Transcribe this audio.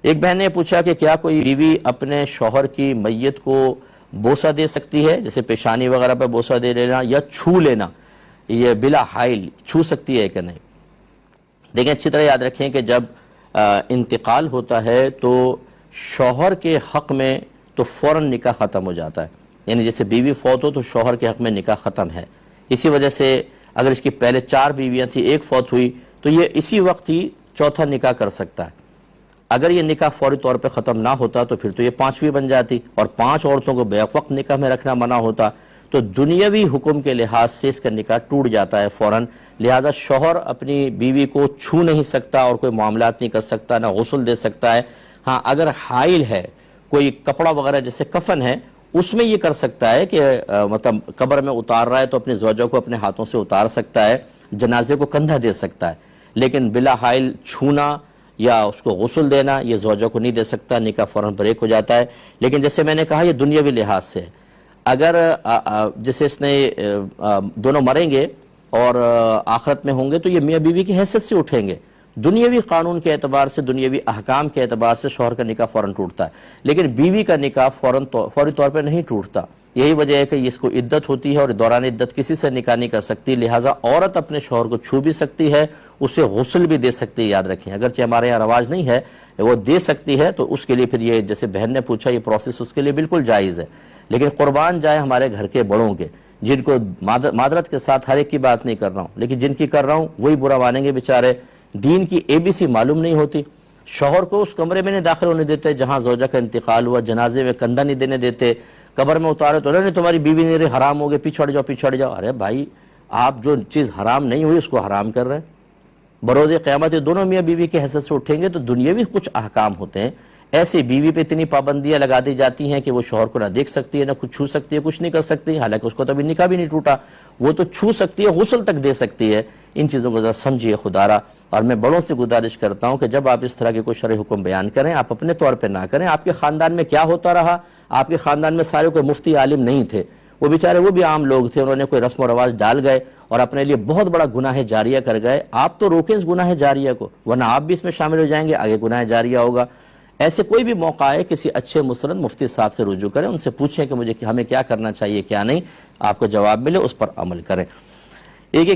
ایک بہن نے پوچھا کہ کیا کوئی بیوی اپنے شوہر کی میت کو بوسہ دے سکتی ہے، جیسے پیشانی وغیرہ پہ بوسہ دے لینا یا چھو لینا، یہ بلا حائل چھو سکتی ہے کہ نہیں؟ دیکھیں اچھی طرح یاد رکھیں کہ جب انتقال ہوتا ہے تو شوہر کے حق میں تو فوراً نکاح ختم ہو جاتا ہے، یعنی جیسے بیوی فوت ہو تو شوہر کے حق میں نکاح ختم ہے۔ اسی وجہ سے اگر اس کی پہلے 4 بیویاں تھیں، ایک فوت ہوئی تو یہ اسی وقت ہی چوتھا نکاح کر سکتا ہے۔ اگر یہ نکاح فوری طور پہ ختم نہ ہوتا تو پھر تو یہ 5ویں بن جاتی، اور 5 عورتوں کو بیک وقت نکاح میں رکھنا منع ہوتا، تو دنیاوی حکم کے لحاظ سے اس کا نکاح ٹوٹ جاتا ہے فوراً۔ لہذا شوہر اپنی بیوی کو چھو نہیں سکتا اور کوئی معاملات نہیں کر سکتا، نہ غسل دے سکتا ہے۔ ہاں اگر حائل ہے، کوئی کپڑا وغیرہ جیسے کفن ہے، اس میں یہ کر سکتا ہے کہ مطلب قبر میں اتار رہا ہے تو اپنی زوجہ کو اپنے ہاتھوں سے اتار سکتا ہے، جنازے کو کندھا دے سکتا ہے، لیکن بلا حائل چھونا یا اس کو غسل دینا یہ زوجہ کو نہیں دے سکتا، نکاح فوراً بریک ہو جاتا ہے۔ لیکن جیسے میں نے کہا یہ دنیاوی لحاظ سے، اگر جیسے اس نے دونوں مریں گے اور آخرت میں ہوں گے تو یہ میاں بیوی کی حیثیت سے اٹھیں گے، دنیاوی قانون کے اعتبار سے، دنیاوی احکام کے اعتبار سے شوہر کا نکاح فوراً ٹوٹتا ہے، لیکن بیوی کا نکاح فوری طور پہ نہیں ٹوٹتا۔ یہی وجہ ہے کہ اس کو عدت ہوتی ہے اور دوران عدت کسی سے نکاح نہیں کر سکتی، لہٰذا عورت اپنے شوہر کو چھو بھی سکتی ہے، اسے غسل بھی دے سکتی ہے۔ یاد رکھیں اگرچہ ہمارے یہاں رواج نہیں ہے، وہ دے سکتی ہے، تو اس کے لیے پھر یہ جیسے بہن نے پوچھا یہ پروسیس اس کے لیے بالکل جائز ہے۔ لیکن قربان جائے ہمارے گھر کے بڑوں کے، جن کو معذرت کے ساتھ ہر ایک کی بات نہیں کر رہا ہوں، لیکن جن کی کر رہا ہوں وہی برا مانیں گے بیچارے، دین کی ABC معلوم نہیں ہوتی، شوہر کو اس کمرے میں نہیں داخل ہونے دیتے جہاں زوجہ کا انتقال ہوا، جنازے میں کندھا نہیں دینے دیتے، قبر میں اتارے تو نہیں تمہاری بیوی نہیں رہی، حرام ہو گئے، پیچھڑ جاؤ پیچھڑ جاؤ۔ ارے بھائی آپ جو چیز حرام نہیں ہوئی اس کو حرام کر رہے ہیں۔ بروز قیامت دونوں میاں بیوی کے حیثیت سے اٹھیں گے تو دنیاوی کچھ احکام ہوتے ہیں، ایسے بیوی پہ اتنی پابندیاں لگا دی جاتی ہیں کہ وہ شوہر کو نہ دیکھ سکتی ہے، نہ کچھ چھو سکتی ہے، کچھ نہیں کر سکتی، حالانکہ اس کو تو ابھی نکاح بھی نہیں ٹوٹا، وہ تو چھو سکتی ہے، غسل تک دے سکتی ہے۔ ان چیزوں کو ذرا سمجھیے خدارا، اور میں بڑوں سے گزارش کرتا ہوں کہ جب آپ اس طرح کے کوئی شرعی حکم بیان کریں آپ اپنے طور پہ نہ کریں۔ آپ کے خاندان میں کیا ہوتا رہا، آپ کے خاندان میں سارے کوئی مفتی عالم نہیں تھے، وہ بیچارے وہ بھی عام لوگ تھے، انہوں نے کوئی رسم و رواج ڈال گئے اور اپنے لیے بہت بڑا گناہ جاریہ کر گئے۔ آپ تو روکیں اس گناہ جاریہ کو، ورنہ آپ بھی اس میں شامل ہو جائیں گے، آگے گناہ جاریہ ہوگا۔ ایسے کوئی بھی موقع ہے کسی اچھے مسلم مفتی صاحب سے رجوع کریں، ان سے پوچھیں کہ ہمیں کیا کرنا چاہیے کیا نہیں، آپ کو جواب ملے اس پر عمل کریں۔ ایک